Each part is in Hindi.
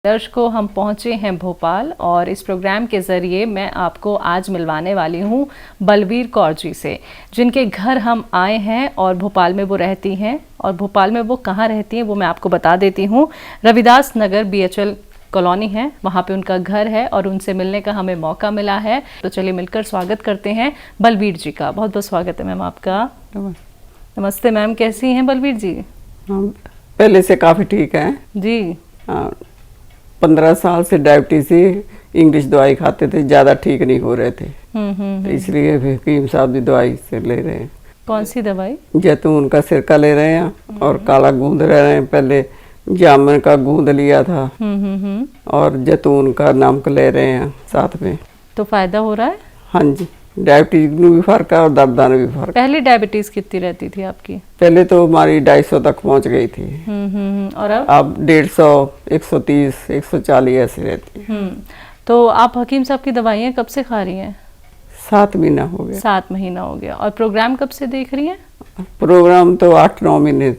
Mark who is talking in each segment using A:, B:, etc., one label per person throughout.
A: दर्शकों, हम पहुंचे हैं भोपाल और इस प्रोग्राम के ज़रिए मैं आपको आज मिलवाने वाली हूं बलवीर कौर जी से, जिनके घर हम आए हैं और भोपाल में वो रहती हैं। और भोपाल में वो कहाँ रहती हैं वो मैं आपको बता देती हूं। रविदास नगर BHL कॉलोनी है, वहाँ पे उनका घर है और उनसे मिलने का हमें मौका मिला है। तो चलिए मिलकर स्वागत करते हैं बलवीर जी का। बहुत बहुत स्वागत है मैम आपका। नमस्ते मैम, कैसी हैं बलवीर जी?
B: पहले से काफ़ी ठीक है
A: जी।
B: 15 साल से डायबिटीज से इंग्लिश दवाई खाते थे, ज़्यादा ठीक नहीं हो रहे थे। तो इसलिए हकीम साहब की दवाई से ले रहे हैं।
A: कौन सी दवाई?
B: जैतून का सिरका ले रहे हैं और काला गूंद ले रहे हैं। पहले जामुन का गूंद लिया था और जैतून का नमक ले रहे हैं साथ में।
A: तो फायदा हो रहा है? हाँ
B: जी, डायबिटीज में भी फर्क है और दर्दान में भी फर्क।
A: पहले डायबिटीज कितनी रहती थी आपकी?
B: पहले तो हमारी 250 तक पहुंच गई थी।
A: और
B: अब 150, 130, 140 ऐसे रहती है।
A: तो आप हकीम साहब की दवाइयाँ कब से खा रही हैं?
B: 7 महीना हो गया।
A: 7 महीना हो गया। और प्रोग्राम कब से देख रही हैं?
B: प्रोग्राम तो 8-9 महीने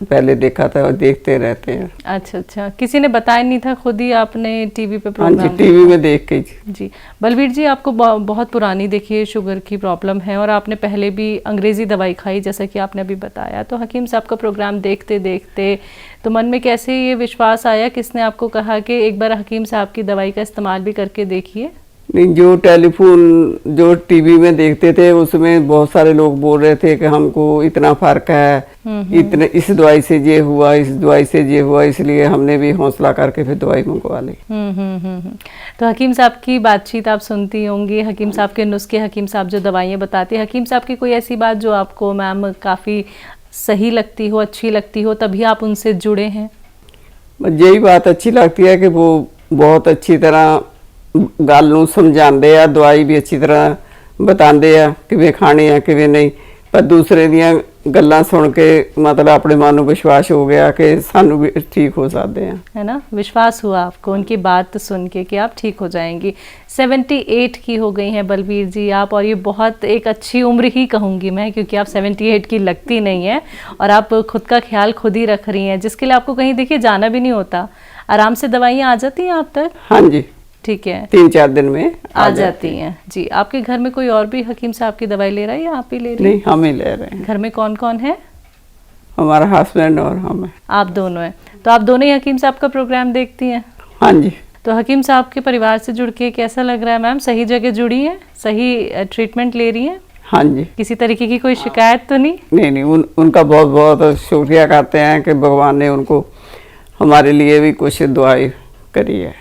B: पहले देखा था और देखते रहते हैं।
A: अच्छा, किसी ने बताया नहीं था, खुद ही आपने टीवी पे
B: हाँ
A: प्रोग्राम?
B: जी, टीवी में देख के
A: जी। बलवीर जी, आपको बहुत पुरानी देखिए शुगर की प्रॉब्लम है और आपने पहले भी अंग्रेजी दवाई खाई जैसा कि आपने अभी बताया। तो हकीम साहब का प्रोग्राम देखते देखते तो मन में कैसे ये विश्वास आया, किसने आपको कहा कि एक बार हकीम साहब की दवाई का इस्तेमाल भी करके देखिए?
B: नहीं, जो टेलीफोन जो टीवी में देखते थे उसमें बहुत सारे लोग बोल रहे थे कि हमको इतना फर्क है, इतने इस दवाई से ये हुआ, इस दवाई से ये हुआ, इसलिए हमने भी हौसला करके फिर दवाई मंगवा ली।
A: तो हकीम साहब की बातचीत आप सुनती होंगी, हकीम साहब के नुस्खे, हकीम साहब जो दवाइयाँ बताते हैं, हकीम साहब की कोई ऐसी बात जो आपको मैम काफ़ी सही लगती हो, अच्छी लगती हो, तभी आप उनसे जुड़े हैं?
B: यही बात अच्छी लगती है कि वो बहुत अच्छी तरह गल नूं समझाते हैं, दवाई भी अच्छी तरह बताते हैं किवें खानी है किवें नहीं। पर दूसरे दियां गल्लां सुन के मतलब अपने मन नूं विश्वास हो गया कि सानू भी ठीक हो सकते हैं, है
A: ना? विश्वास हुआ आपको उनकी बात सुन के कि आप ठीक हो जाएंगी। 78 की हो गई हैं बलवीर जी आप, और ये बहुत एक अच्छी उम्र ही कहूँगी मैं, क्योंकि आप 78 की लगती नहीं है और आप खुद का ख्याल खुद ही रख रही हैं, जिसके लिए आपको कहीं देखिए जाना भी नहीं होता। आराम से दवाइयाँ आ जाती हैं आप तक?
B: हाँ जी,
A: ठीक है,
B: 3-4 दिन में
A: आ जाती हैं जी। आपके घर में कोई और भी हकीम साहब की दवाई ले रहा है या आप ही ले रही हैं?
B: नहीं, हम ही ले रहे हैं।
A: घर में कौन कौन है?
B: हमारा हस्बैंड और हम हैं।
A: आप दोनों हैं। तो आप दोनों ही हकीम साहब का प्रोग्राम देखती हैं?
B: हाँ जी।
A: तो हकीम साहब के परिवार से जुड़ के कैसा लग रहा है मैम? सही जगह जुड़ी हैं, सही ट्रीटमेंट ले रही हैं?
B: हाँ जी।
A: किसी तरीके की कोई शिकायत तो नहीं?
B: नहीं, उनका बहुत बहुत शुक्रिया करते हैं कि भगवान ने उनको हमारे लिए भी कुछ दुआएं करी है।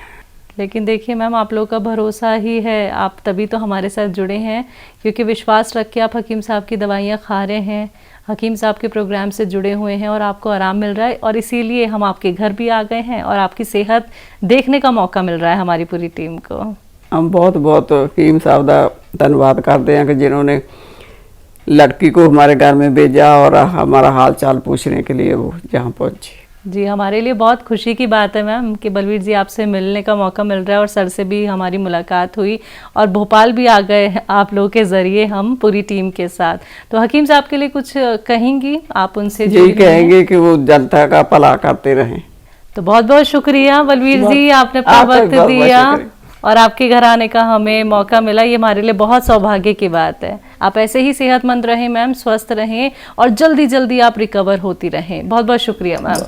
A: लेकिन देखिए मैम, आप लोगों का भरोसा ही है, आप तभी तो हमारे साथ जुड़े हैं, क्योंकि विश्वास रख के आप हकीम साहब की दवाइयाँ खा रहे हैं, हकीम साहब के प्रोग्राम से जुड़े हुए हैं और आपको आराम मिल रहा है। और इसीलिए हम आपके घर भी आ गए हैं और आपकी सेहत देखने का मौका मिल रहा है हमारी पूरी टीम को।
B: हम बहुत बहुत हकीम साहब का धन्यवाद करते हैं कि जिन्होंने लड़की को हमारे घर में भेजा और हमारा हाल चाल पूछने के लिए वो जहाँ पहुँची।
A: जी, हमारे लिए बहुत खुशी की बात है मैम कि बलवीर जी आपसे मिलने का मौका मिल रहा है और सर से भी हमारी मुलाकात हुई और भोपाल भी आ गए आप लोगों के ज़रिए हम पूरी टीम के साथ। तो हकीम साहब के लिए कुछ कहेंगी आप उनसे?
B: यही कहेंगे कि वो जनता का भला करते रहें।
A: तो बहुत बहुत शुक्रिया बलवीर जी, आपने अपना वक्त दिया और आपके घर आने का हमें मौका मिला, ये हमारे लिए बहुत सौभाग्य की बात है। आप ऐसे ही सेहतमंद रहें मैम, स्वस्थ रहें और जल्दी जल्दी आप रिकवर होती रहें। बहुत बहुत शुक्रिया मैम।